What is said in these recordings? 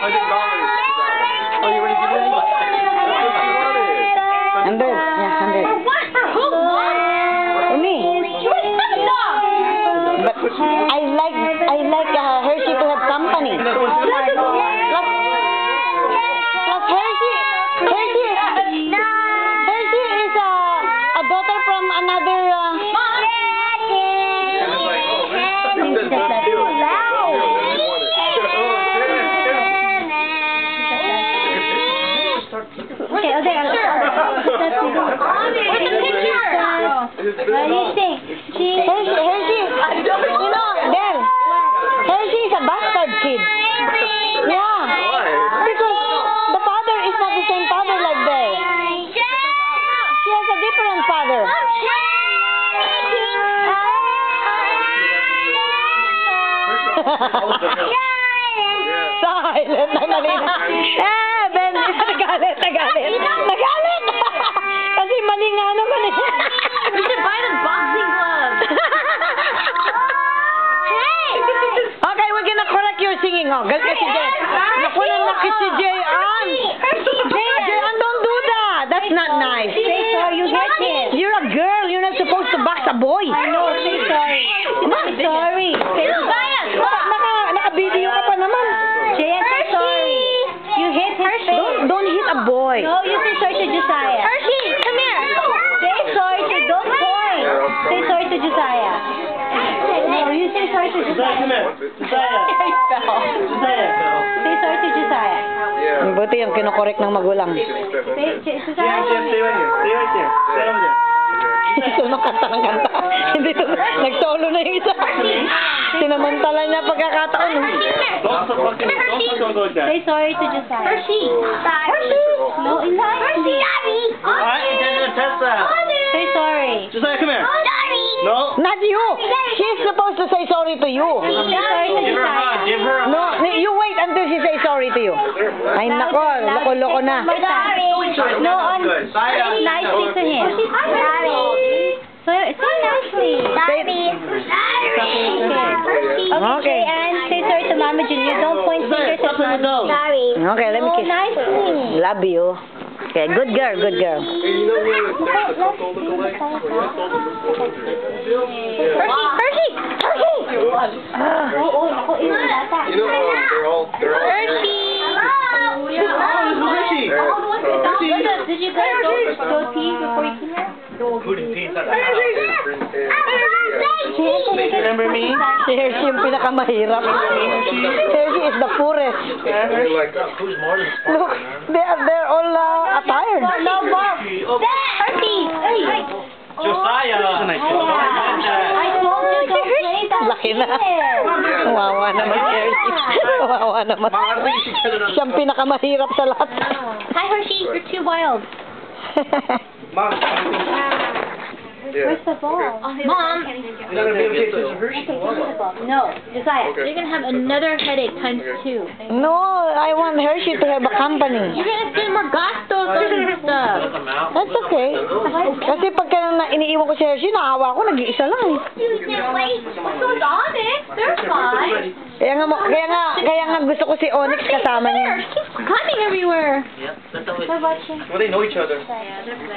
Oh, you ready to do it? 100. Yeah, 100. Me. But I like Hershey to have company. Plus Hershey is a daughter from another. Okay, okay. Where's the picture? What do you think? Hershey, you know, Del, Hershey is a bastard kid. Yeah. Because the father is not the same father like Del. She has a different father. Silent na nalina. Ben, nagalit. Nagalit! Kasi mali nga naman eh. We should buy the boxing gloves. Hey! Okay, we're gonna correct your singing, oh. Galit ka si Jay. Naku na nakit si Jay. Jay, don't do that. That's not nice. Say sorry, you hit him. You're a girl. You're not supposed to box a boy. I know, say sorry. I'm sorry. Say sorry. Naka-video ka pa naman. Jay, say sorry. You hit his face. Don't hit a boy. No, you say sorry to Josiah. Hershey, come here. Say sorry to, don't point. Say sorry to Josiah. No, you say sorry to Josiah. Come here. Josiah. Say sorry to Josiah. Buti yung kinokorek ng magulang. Say, Stay Josiah. right here. Stay right there. Stay over there. Ito kanta ng kanta. Hindi to, nag-solo na yung isa. Sinamantala niya pagkakataon. Don't talk like that. Say sorry to Josiah. Hershey. No, nicely. Alright, Tessa. Say sorry. Josiah, come here. No. Not you. She's supposed to say sorry to you. Say sorry to Give her a hug. Josiah. Give her a hug. No, you wait until she say sorry to you. Ay nako, loko-loko na. No, say nicely to him. Say nicely. Okay, and say sorry to Mama Junior. Don't point fingers at Mama. Okay, let me No, kiss. nicely. Love you. Okay, good girl, good girl. Hershey! Hershey. Did you guys go pee before you came here? Remember me? Si Hershey yung pinakamahirap. Hershey is the poorest. Look, they're all attired. No, Bob. Hershey! Hey! Josiah. I told you don't play that. Laki na. Kawawa naman si Hershey. Kawawa naman. Siyang pinakamahirap sa lahat. Hi, Hershey. You're too wild. Where's the ball? Mom! You're not going to be able to get Hershey. No, Josiah, you're going to have another headache times 2. No, I want Hershey to have a company. You're going to spend more gastos and stuff. That's okay. Kasi pagka iniiwan ko si Hershey, naawa ko, nag-iisa lang eh. What goes on, Onyx? They're fine. Kaya nga gusto ko si Onyx kasama niya. Keep climbing everywhere. Well, they know each other.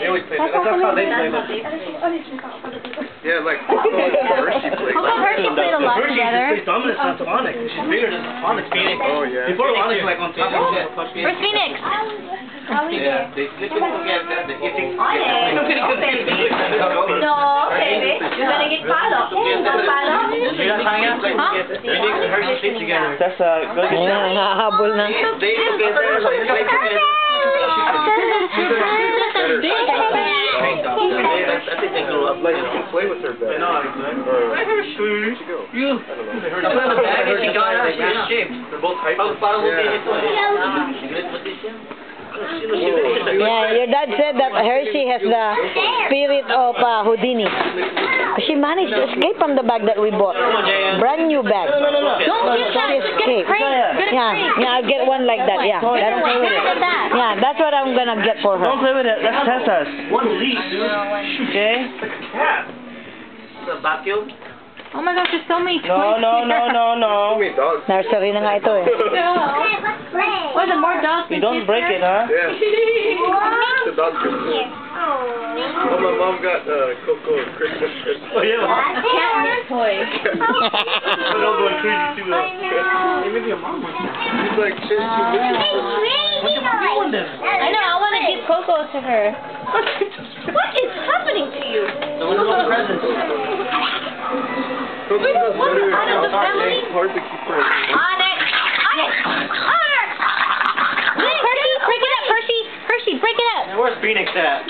They always play. That's how they play. Yeah, like Hershey played. Hershey played a lot together. Hershey plays dominance on Onyx. She's bigger than Onyx. Phoenix. Oh, yeah. Before Onyx was like on top of it. Where's Phoenix? Yeah, they sleep together. They get things No, baby. You're going to get caught up. You guys hang out? Phoenix and Hershey sleep together. That's go get Ayan, nahahabol na. They together. They play together. I think they grew up like you can play with her bag. Where's her shoes? You. I put the bag and she got up. She was shaped. They're both hype. Yeah, your dad said that Hershey has the spirit of Houdini. She managed to escape from the bag that we bought. Brand new bag. Don't get that. Escape. Yeah, I'll get one like that. Yeah, that's what I'm gonna get for her. Don't play with it. That's Tessa's. One leaf, dude. Okay? The vacuum? Oh my gosh, there's so many toys No. Nursery na nga ito eh. here. dog You don't break it, huh? Yeah. The dog Christmas. Oh, my mom got Coco Christmas. Oh, yeah. Catnip toy. Another one crazy too. Maybe your mom wants that. She's like, she's too vicious. I know, I want to give Coco to her. What is happening to you? So when's the presents? Coco does better. Out of the family? It's hard to keep her. Onyx! Onyx! Onyx! Percy, break it up, Percy! Percy, break it up! And where's Phoenix at?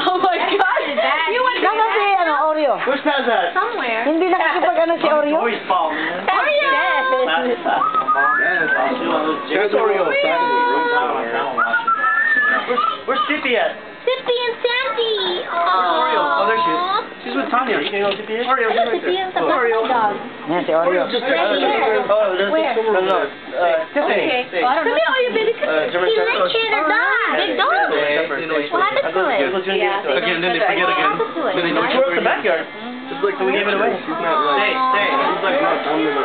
Oh my God! You want Nasa si, Oreo. Where's Taz at? somewhere? Hindi nakakipag si Oreo. Joey's fault, man. Oreo! There's Oreo. Where's Tippy at? Sippy and Sandy! Oreo? Oh, there she is. She's with Tanya. You know who Tippy is? Oreo, she's right Sippy there. and the dog. Yan si Oreo. Oh, there's Where? no. Tiffany. Okay. I don't know. Come here, baby. German Shepherd. The dog. Big dog. What happened to it? Again, then they forget again. Then they know it's in the backyard. It's like So we gave it away. She's not like. She's like not dominant.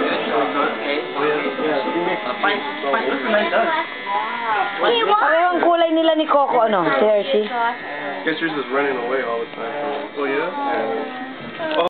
That's a nice dog. Parehong kulay nila ni Coco, ano, si Hershey. Guess yours is running away all the time. Oh, yeah?